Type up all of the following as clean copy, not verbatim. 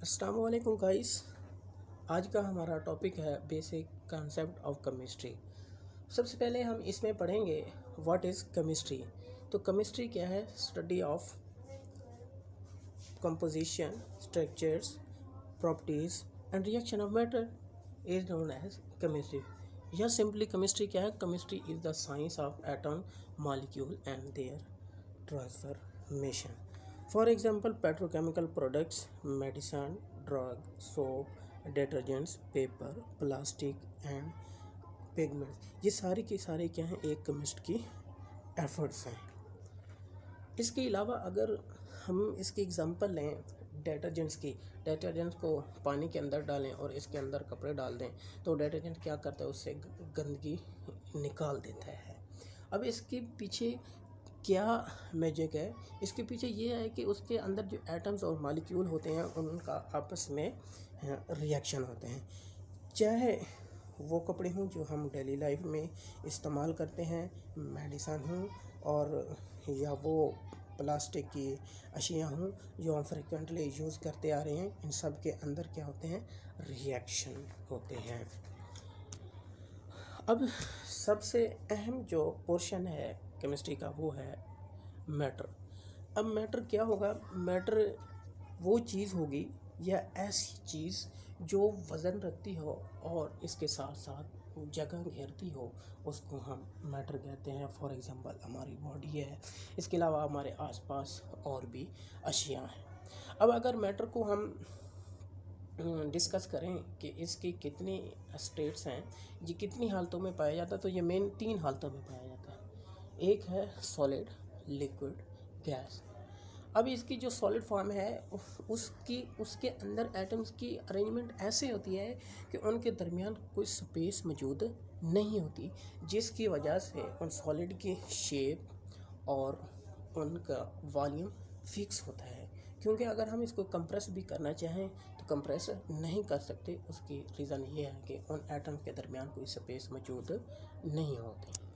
अस्सलाम वालेकुम गाइस। आज का हमारा टॉपिक है बेसिक कॉन्सेप्ट ऑफ केमिस्ट्री। सबसे पहले हम इसमें पढ़ेंगे व्हाट इज़ केमिस्ट्री। तो केमिस्ट्री क्या है? Study of composition, structures, properties and reaction of matter is known as chemistry. या सिंपली केमिस्ट्री क्या है? Chemistry is the science of atom, molecule and their transformation. For example, petrochemical products, medicine, drug, soap, detergents, paper, plastic and pigments. ये सारी की सारी क्या हैं? एक केमिस्ट की एफर्ट्स हैं। इसके अलावा अगर हम इसकी एग्जांपल लें डिटर्जेंट्स की, डिटर्जेंट्स को पानी के अंदर डालें और इसके अंदर कपड़े डाल दें तो डिटर्जेंट क्या करता है? उससे गंदगी निकाल देता है। अब इसके पीछे क्या मैजिक है? इसके पीछे ये है कि उसके अंदर जो एटम्स और मॉलिक्यूल होते हैं उनका आपस में रिएक्शन होते हैं। चाहे वो कपड़े हों जो हम डेली लाइफ में इस्तेमाल करते हैं, मेडिसिन हों, और या वो प्लास्टिक की अशिया हों जो हम फ्रिक्वेंटली यूज़ करते आ रहे हैं, इन सब के अंदर क्या होते हैं? रिएक्शन होते हैं। अब सबसे अहम जो पोर्शन है केमिस्ट्री का वो है मैटर। अब मैटर क्या होगा? मैटर वो चीज़ होगी या ऐसी चीज़ जो वज़न रखती हो और इसके साथ साथ जगह घेरती हो, उसको हम मैटर कहते हैं। फॉर एग्ज़ाम्पल हमारी बॉडी है, इसके अलावा हमारे आसपास और भी अशिया हैं। अब अगर मैटर को हम डिस्कस करें कि इसकी कितनी स्टेट्स हैं, ये कितनी हालतों में पाया जाता है, तो ये मेन 3 हालतों में पाया जाता है। एक है सॉलिड, लिक्विड, गैस। अब इसकी जो सॉलिड फॉर्म है उसके अंदर एटम्स की अरेंजमेंट ऐसे होती है कि उनके दरमियान कोई स्पेस मौजूद नहीं होती, जिसकी वजह से उन सॉलिड की शेप और उनका वॉल्यूम फिक्स होता है। क्योंकि अगर हम इसको कंप्रेस भी करना चाहें तो कंप्रेस नहीं कर सकते। उसकी रीज़न ये है कि उन एटम्स के दरमियान कोई स्पेस मौजूद नहीं होती।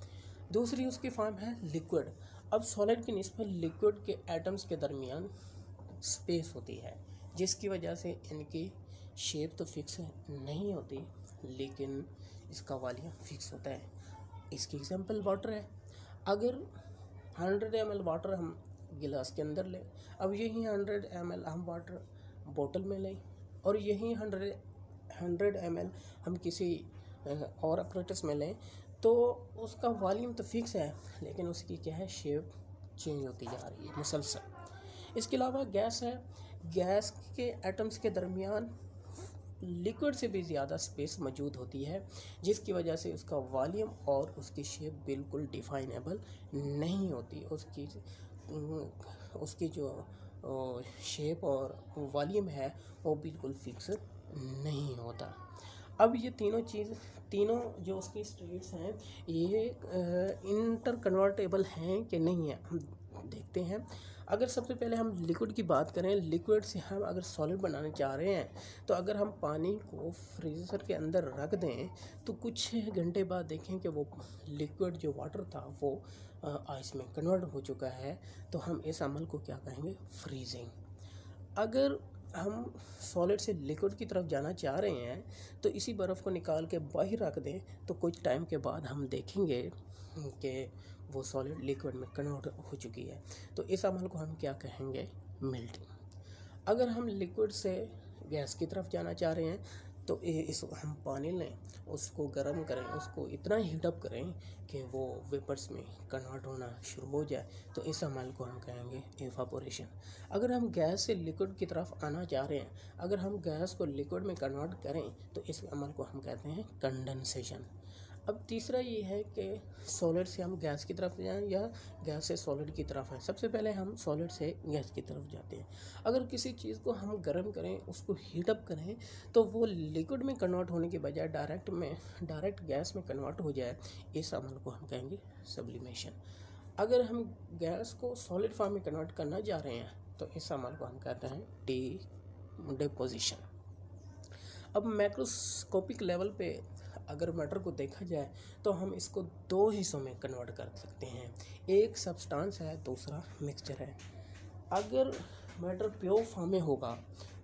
दूसरी उसकी फॉर्म है लिक्विड। अब सॉलिड की निस्बत लिक्विड के एटम्स के दरमियान स्पेस होती है, जिसकी वजह से इनकी शेप तो फिक्स नहीं होती, लेकिन इसका वॉल्यूम फिक्स होता है। इसकी एग्जांपल वाटर है। अगर 100 ml वाटर हम गिलास के अंदर लें, अब यही 100 ml हम वाटर बोतल में लें, और यही 100 ml हम किसी और अपरेटस में लें, तो उसका वॉल्यूम तो फिक्स है, लेकिन उसकी क्या है? शेप चेंज होती जा रही है मुसलसल। इसके अलावा गैस है। गैस के एटम्स के दरमियान लिक्विड से भी ज़्यादा स्पेस मौजूद होती है, जिसकी वजह से उसका वॉल्यूम और उसकी शेप बिल्कुल डिफाइनेबल नहीं होती। उसकी जो शेप और वॉल्यूम है वो बिल्कुल फिक्स नहीं होता। अब ये तीनों जो उसकी स्टेट्स हैं, ये इंटर कन्वर्टेबल हैं कि नहीं है, हम देखते हैं। अगर सबसे पहले हम लिक्विड की बात करें, लिक्विड से हम अगर सॉलिड बनाना चाह रहे हैं, तो अगर हम पानी को फ्रीज़र के अंदर रख दें तो कुछ घंटे बाद देखें कि वो लिक्विड जो वाटर था वो आइस में कन्वर्ट हो चुका है, तो हम इस अमल को क्या कहेंगे? फ्रीजिंग। अगर हम सॉलिड से लिक्विड की तरफ जाना चाह रहे हैं तो इसी बर्फ़ को निकाल के बाहर रख दें तो कुछ टाइम के बाद हम देखेंगे कि वो सॉलिड लिक्विड में कन्वर्ट हो चुकी है, तो इस अमल को हम क्या कहेंगे? मेल्टिंग। अगर हम लिक्विड से गैस की तरफ जाना चाह रहे हैं तो हम पानी लें, उसको गर्म करें, उसको इतना हीटअप करें कि वो वेपर्स में कन्वर्ट होना शुरू हो जाए, तो इस अमल को हम कहेंगे इवापोरेशन। अगर हम गैस से लिक्विड की तरफ आना चाह रहे हैं, अगर हम गैस को लिक्विड में कन्वर्ट करें तो इस अमल को हम कहते हैं कंडेंसेशन। अब तीसरा ये है कि सॉलिड से हम गैस की तरफ जाएं या गैस से सॉलिड की तरफ है। सबसे पहले हम सॉलिड से गैस की तरफ जाते हैं। अगर किसी चीज़ को हम गर्म करें, उसको हीटअप करें, तो वो लिक्विड में कन्वर्ट होने के बजाय डायरेक्ट गैस में कन्वर्ट हो जाए, इस अमल को हम कहेंगे सब्लिमेशन। अगर हम गैस को सॉलिड फॉर्म में कन्वर्ट करना चाह रहे हैं तो इस अमल को हम कहते हैं डिपोजिशन। अब मैक्रोस्कोपिक लेवल पे अगर मैटर को देखा जाए तो हम इसको 2 हिस्सों में कन्वर्ट कर सकते हैं। एक सब्सटेंस है, दूसरा मिक्सचर है। अगर मैटर प्योर फॉर्म में होगा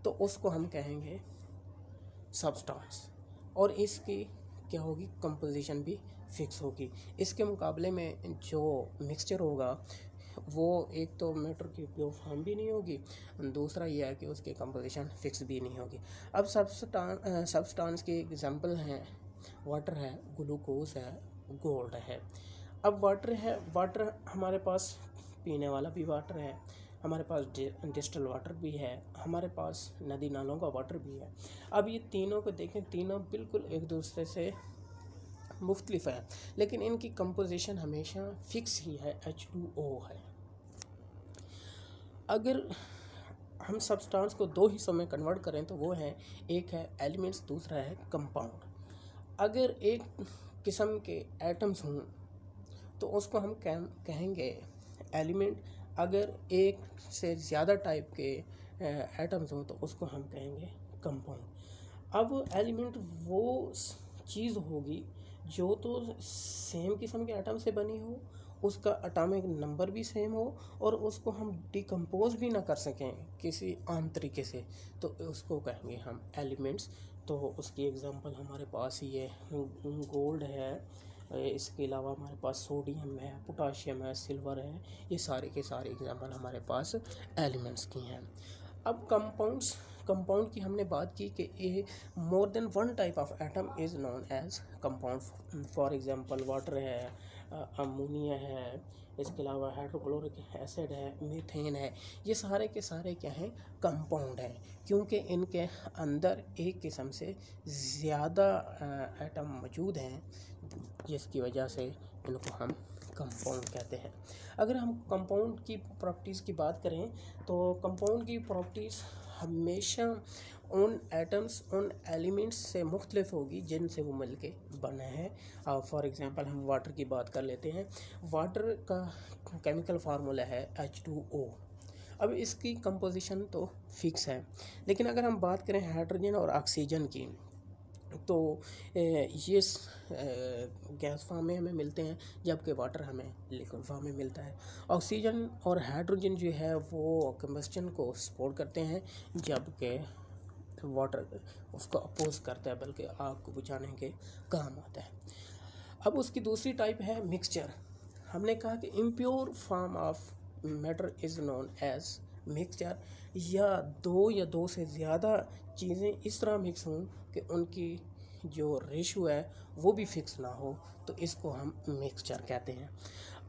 तो तो उसको हम कहेंगे सब्सटेंस, और इसकी क्या होगी, कंपोजिशन भी फिक्स होगी। इसके मुकाबले में जो मिक्सचर होगा वो एक तो मैटर की प्योर फॉर्म भी नहीं होगी, दूसरा ये है कि उसकी कंपोजिशन फिक्स भी नहीं होगी। अब सब्सटेंस के एग्जांपल हैं, वाटर है, ग्लूकोज है, गोल्ड है। अब वाटर है, वाटर हमारे पास पीने वाला भी वाटर है, हमारे पास डिस्टिल वाटर भी है, हमारे पास नदी नालों का वाटर भी है। अब ये तीनों को देखें, तीनों बिल्कुल एक दूसरे से मुख्तलिफ है, लेकिन इनकी कंपोजिशन हमेशा फिक्स ही है, H2O है। अगर हम सब्सटेंस को दो हिस्सों में कन्वर्ट करें तो वो है, एक है एलिमेंट्स, दूसरा है कंपाउंड। अगर एक किस्म के एटम्स हों तो उसको हम कहेंगे एलिमेंट, अगर एक से ज़्यादा टाइप के एटम्स हों तो उसको हम कहेंगे कंपाउंड। अब एलिमेंट वो चीज़ होगी जो तो सेम किस्म के एटम से बनी हो, उसका एटॉमिक नंबर भी सेम हो, और उसको हम डिकम्पोज भी ना कर सकें किसी आम तरीके से, तो उसको कहेंगे हम एलिमेंट्स। तो उसकी एग्जांपल हमारे पास ये गोल्ड है, इसके अलावा हमारे पास सोडियम है, पोटाशियम है, सिल्वर है, ये सारे के सारे एग्जांपल हमारे पास एलिमेंट्स की हैं। अब कंपाउंड की हमने बात की कि a more than one type of atom is known as compound. For example water है, अमोनिया है, इसके अलावा हाइड्रोक्लोरिक एसिड है, मीथेन है, ये सारे के सारे क्या हैं, कंपाउंड हैं, क्योंकि इनके अंदर एक किस्म से ज़्यादा एटम मौजूद हैं, जिसकी वजह से इनको हम कंपाउंड कहते हैं। अगर हम कंपाउंड की प्रॉपर्टीज़ की बात करें तो कंपाउंड की प्रॉपर्टीज़ हमेशा उन एटम्स, उन एलिमेंट्स से मुख्तलिफ होगी जिनसे वो मिलके बने हैं। फॉर एग्जांपल हम वाटर की बात कर लेते हैं। वाटर का केमिकल फार्मूला है H2O। अब इसकी कंपोजिशन तो फिक्स है, लेकिन अगर हम बात करें हाइड्रोजन और ऑक्सीजन की, तो ये गैस फॉर्म में हमें मिलते हैं, जबकि वाटर हमें लिक्विड फॉर्म में मिलता है। ऑक्सीजन और हाइड्रोजन जो है वो कंबस्टन को सपोर्ट करते हैं, जबकि वाटर उसको अपोज करता है, बल्कि आग को बुझाने के काम आता है। अब उसकी दूसरी टाइप है मिक्सचर। हमने कहा कि impure form of matter is known as mixture, या दो से ज़्यादा चीज़ें इस तरह मिक्स हों कि उनकी जो रेशो है वो भी फिक्स ना हो, तो इसको हम मिक्सचर कहते हैं।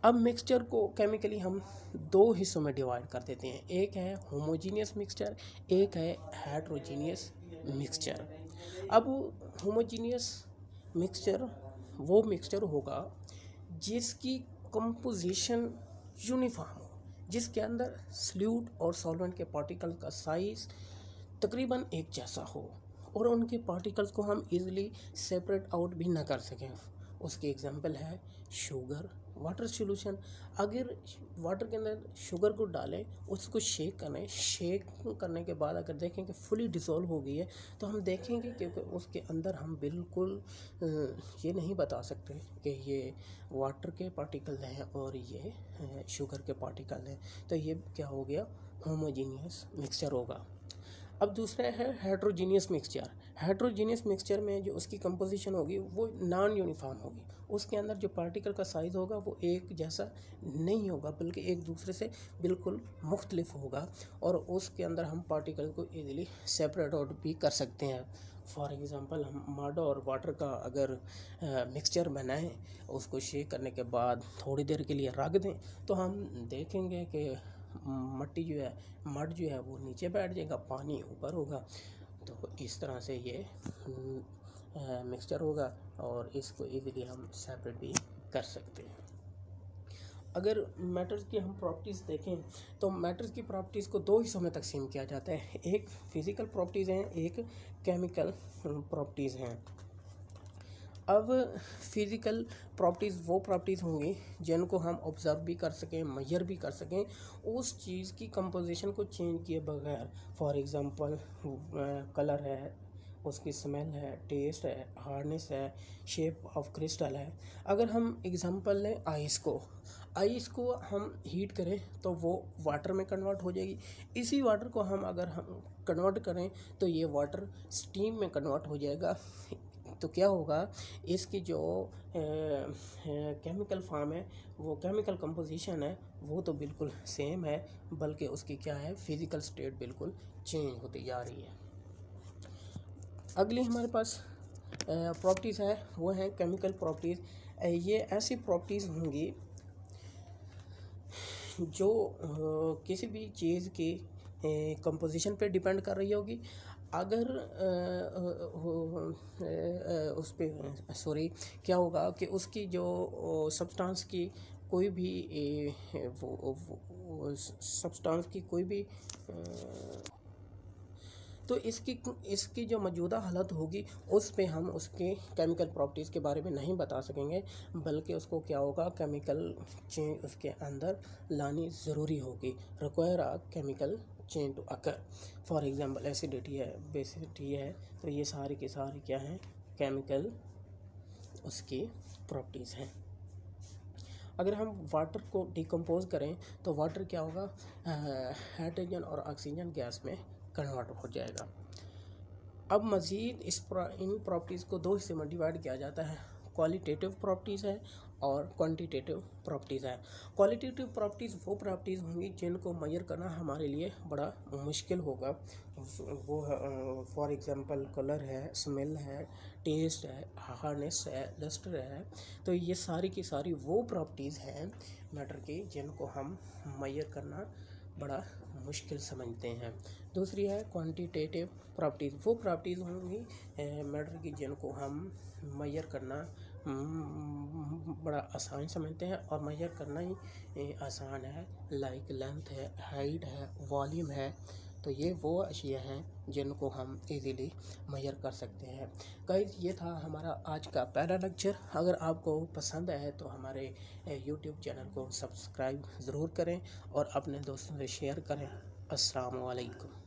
अब मिक्सचर को केमिकली हम दो हिस्सों में डिवाइड कर देते हैं, एक है होमोजीनियस मिक्सचर, एक है हेट्रोजीनियस मिक्सचर। अब होमोजीनियस मिक्सचर वो मिक्सचर होगा जिसकी कंपोजिशन यूनिफॉर्म हो, जिसके अंदर सॉल्यूट और सॉल्वेंट के पार्टिकल का साइज़ तकरीबन एक जैसा हो, और उनके पार्टिकल्स को हम इजीली सेपरेट आउट भी ना कर सकें। उसकी एग्जांपल है शुगर, वाटर सॉल्यूशन। अगर वाटर के अंदर शुगर को डालें, उसको शेक करने के बाद अगर देखें कि फुली डिसॉल्व हो गई है, तो हम देखेंगे क्योंकि उसके अंदर हम बिल्कुल ये नहीं बता सकते कि ये वाटर के पार्टिकल हैं और ये शुगर के पार्टिकल हैं, तो ये क्या हो गया, होमोजीनियस मिक्सचर होगा। अब दूसरा है हेट्रोजीनियस मिक्सचर। हेट्रोजीनियस मिक्सचर में जो उसकी कंपोजिशन होगी वो नॉन यूनिफॉर्म होगी, उसके अंदर जो पार्टिकल का साइज़ होगा वो एक जैसा नहीं होगा, बल्कि एक दूसरे से बिल्कुल मुख्तलिफ होगा, और उसके अंदर हम पार्टिकल को ईज़िली सेपरेट आउट भी कर सकते हैं। फॉर एग्ज़ाम्पल हम मड और वाटर का अगर मिक्सचर बनाएं, उसको शेक करने के बाद थोड़ी देर के लिए रख दें, तो हम देखेंगे कि मट्टी जो है, मड जो है वो नीचे बैठ जाएगा, पानी ऊपर होगा। तो इस तरह से ये मिक्सचर होगा, और इसको इजीली हम सेपरेट भी कर सकते हैं। अगर मैटर्स की हम प्रॉपर्टीज़ देखें तो मैटर्स की प्रॉपर्टीज़ को दो हिस्सों में तकसीम किया जाता है, एक फिज़िकल प्रॉपर्टीज़ हैं, एक केमिकल प्रॉपर्टीज़ हैं। अब फिज़िकल प्रॉपर्टीज़ वो प्रॉपर्टीज़ होंगी जिनको हम ऑब्ज़र्व भी कर सकें, मेजर भी कर सकें, उस चीज़ की कंपोजिशन को चेंज किए बगैर। फॉर एग्ज़ाम्पल कलर है, उसकी स्मेल है, टेस्ट है, हार्डनेस है, शेप ऑफ क्रिस्टल है। अगर हम एग्जांपल लें आइस को हम हीट करें तो वो वाटर में कन्वर्ट हो जाएगी। इसी वाटर को अगर हम कन्वर्ट करें तो ये वाटर स्टीम में कन्वर्ट हो जाएगा। तो क्या होगा, इसकी जो केमिकल फॉर्म है, वो केमिकल कंपोजिशन है, वो तो बिल्कुल सेम है, बल्कि उसकी क्या है, फिज़िकल स्टेट बिल्कुल चेंज होती जा रही है। अगली हमारे पास प्रॉपर्टीज़ है, वो है केमिकल प्रॉपर्टीज़। ये ऐसी प्रॉपर्टीज़ होंगी जो किसी भी चीज़ की कंपोजिशन पे डिपेंड कर रही होगी। अगर उस पे क्या होगा कि उसकी जो सब्सटेंस की कोई भी वो सब्सटेंस की कोई भी तो इसकी जो मौजूदा हालत होगी उस पे हम उसके केमिकल प्रॉपर्टीज़ के बारे में नहीं बता सकेंगे, बल्कि उसको क्या होगा, केमिकल चेंज उसके अंदर लानी ज़रूरी होगी। Require a chemical change to occur. For example acidity है, बेसिडिटी है, तो ये सारी की सारी क्या हैं, केमिकल उसकी प्रॉपर्टीज़ हैं। अगर हम वाटर को डिकम्पोज करें तो वाटर क्या होगा, हाइड्रोजन और ऑक्सीजन गैस में कन्वर्ट हो जाएगा। अब मज़ीद इन प्रॉपर्टीज़ को दो हिस्से में डिवाइड किया जाता है, क्वालिटेटिव प्रॉपर्टीज़ है और क्वांटिटेटिव प्रॉपर्टीज़ है। क्वालिटेटिव प्रॉपर्टीज़ वो प्रॉपर्टीज़ होंगी जिनको मेजर करना हमारे लिए बड़ा मुश्किल होगा। वो फॉर एग्जांपल कलर है, स्मेल है, टेस्ट है, हार्डनेस है, लस्टर है। तो ये सारी की सारी वो प्रॉपर्टीज़ हैं मैटर की जिनको हम मेजर करना बड़ा मुश्किल समझते हैं। दूसरी है क्वांटिटेटिव प्रॉपर्टीज़। वो प्रॉपर्टीज़ होंगी मैटर की जिनको हम मेजर करना बड़ा आसान समझते हैं और मेजर करना ही आसान है। लाइक लेंथ है, हाइट है, वॉल्यूम है। तो ये वो अशिया हैं जिनको हम इजीली मेजर कर सकते हैं। गाइस, ये था हमारा आज का पहला लेक्चर। अगर आपको पसंद आए तो हमारे यूट्यूब चैनल को सब्सक्राइब ज़रूर करें और अपने दोस्तों से शेयर करें। अस्सलाम वालेकुम।